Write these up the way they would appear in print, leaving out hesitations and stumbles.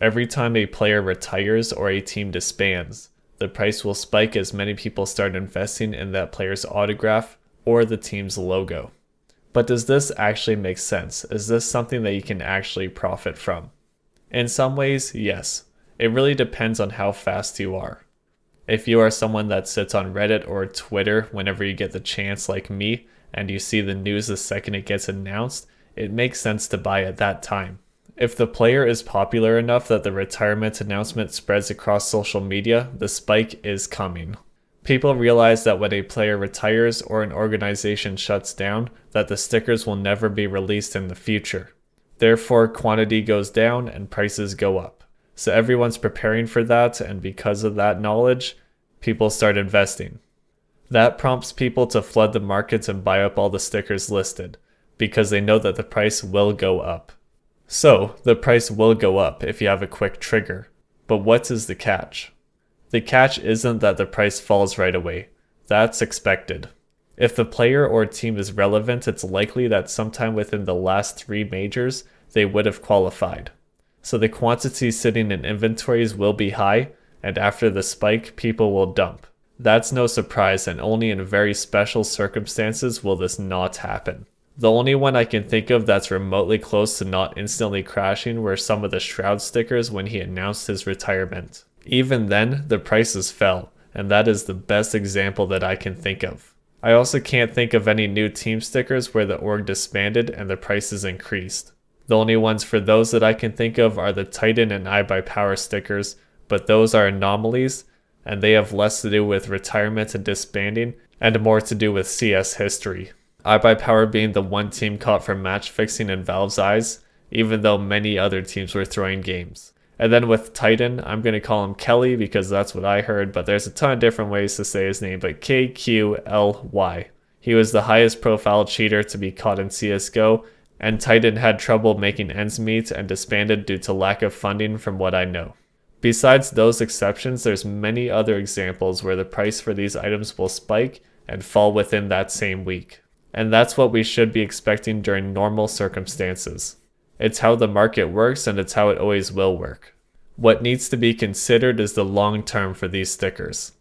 Every time a player retires or a team disbands, the price will spike as many people start investing in that player's autograph or the team's logo. But does this actually make sense? Is this something that you can actually profit from? In some ways, yes. It really depends on how fast you are. If you are someone that sits on Reddit or Twitter whenever you get the chance like me, and you see the news the second it gets announced, it makes sense to buy at that time. If the player is popular enough that the retirement announcement spreads across social media, the spike is coming. People realize that when a player retires or an organization shuts down, that the stickers will never be released in the future. Therefore, quantity goes down and prices go up. So everyone's preparing for that, and because of that knowledge, people start investing. That prompts people to flood the markets and buy up all the stickers listed, because they know that the price will go up. So, the price will go up if you have a quick trigger. But what is the catch? The catch isn't that the price falls right away. That's expected. If the player or team is relevant, it's likely that sometime within the last 3 majors, they would have qualified. So the quantity sitting in inventories will be high, and after the spike, people will dump. That's no surprise, and only in very special circumstances will this not happen. The only one I can think of that's remotely close to not instantly crashing were some of the Shroud stickers when he announced his retirement. Even then, the prices fell, and that is the best example that I can think of. I also can't think of any new team stickers where the org disbanded and the prices increased. The only ones for those that I can think of are the Titan and iBuyPower stickers, but those are anomalies, and they have less to do with retirement and disbanding, and more to do with CS history. iBuyPower being the one team caught for match fixing in Valve's eyes, even though many other teams were throwing games. And then with Titan, I'm going to call him Kelly because that's what I heard, but there's a ton of different ways to say his name, but KQLY. He was the highest profile cheater to be caught in CSGO, and Titan had trouble making ends meet and disbanded due to lack of funding from what I know. Besides those exceptions, there's many other examples where the price for these items will spike and fall within that same week. And that's what we should be expecting during normal circumstances. It's how the market works, and it's how it always will work. What needs to be considered is the long term for these stickers.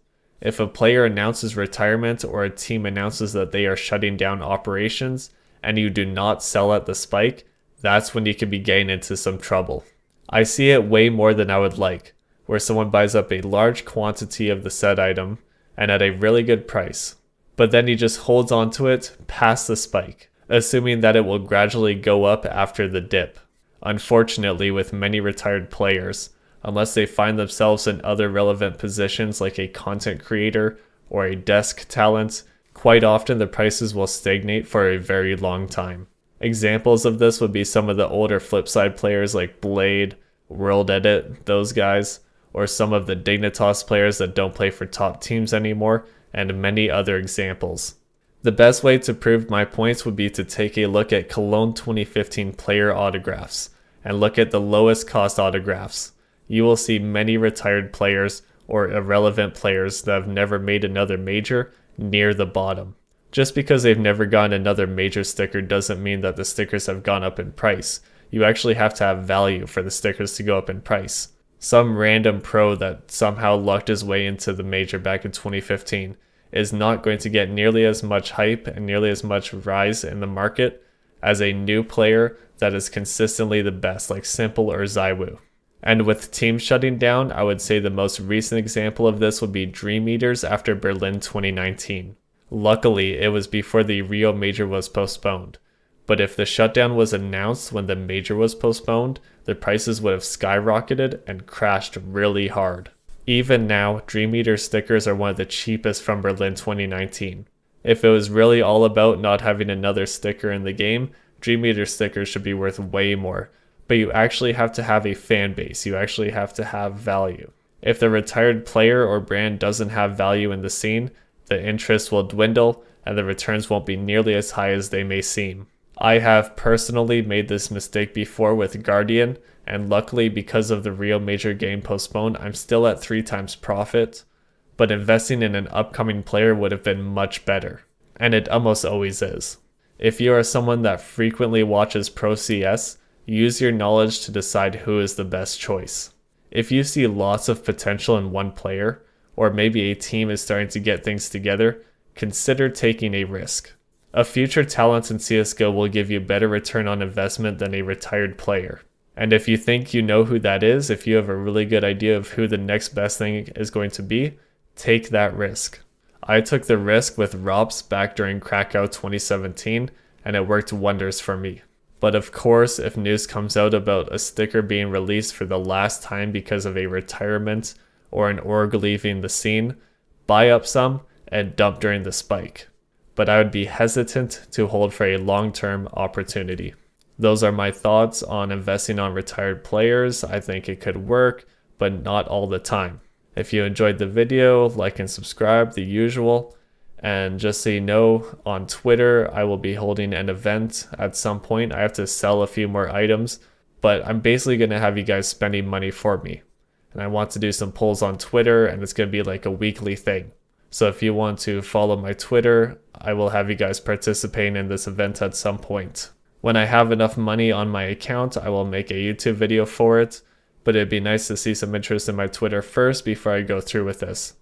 If a player announces retirement or a team announces that they are shutting down operations, and you do not sell at the spike, that's when you could be getting into some trouble. I see it way more than I would like, where someone buys up a large quantity of the said item, and at a really good price, but then he just holds onto it past the spike, assuming that it will gradually go up after the dip. Unfortunately, with many retired players, unless they find themselves in other relevant positions like a content creator or a desk talent, quite often the prices will stagnate for a very long time. Examples of this would be some of the older Flipside players like Blade, World Edit, those guys, or some of the Dignitas players that don't play for top teams anymore, and many other examples. The best way to prove my points would be to take a look at Cologne 2015 player autographs, and look at the lowest cost autographs. You will see many retired players or irrelevant players that have never made another major near the bottom. Just because they've never gotten another major sticker doesn't mean that the stickers have gone up in price. You actually have to have value for the stickers to go up in price. Some random pro that somehow lucked his way into the major back in 2015 is not going to get nearly as much hype and nearly as much rise in the market as a new player that is consistently the best, like Simple or Zywoo. And with teams shutting down, I would say the most recent example of this would be Dream Eaters after Berlin 2019. Luckily, it was before the Rio Major was postponed. But if the shutdown was announced when the major was postponed, the prices would have skyrocketed and crashed really hard. Even now, Dream Eater stickers are one of the cheapest from Berlin 2019. If it was really all about not having another sticker in the game, Dream Eater stickers should be worth way more. But you actually have to have a fan base, you actually have to have value. If the retired player or brand doesn't have value in the scene, the interest will dwindle and the returns won't be nearly as high as they may seem. I have personally made this mistake before with Guardian, and luckily because of the Rio Major game postponed, I'm still at 3 times profit, but investing in an upcoming player would have been much better, and it almost always is. If you are someone that frequently watches Pro CS, use your knowledge to decide who is the best choice. If you see lots of potential in one player, or maybe a team is starting to get things together, consider taking a risk. A future talent in CSGO will give you better return on investment than a retired player. And if you think you know who that is, if you have a really good idea of who the next best thing is going to be, take that risk. I took the risk with Rops back during Krakow 2017, and it worked wonders for me. But of course, if news comes out about a sticker being released for the last time because of a retirement or an org leaving the scene, buy up some and dump during the spike. But I would be hesitant to hold for a long-term opportunity. Those are my thoughts on investing on retired players. I think it could work, but not all the time. If you enjoyed the video, like and subscribe, the usual. And just so you know, on Twitter, I will be holding an event at some point. I have to sell a few more items, but I'm basically going to have you guys spending money for me. And I want to do some polls on Twitter, and it's going to be like a weekly thing. So if you want to follow my Twitter, I will have you guys participating in this event at some point. When I have enough money on my account, I will make a YouTube video for it, but it'd be nice to see some interest in my Twitter first before I go through with this.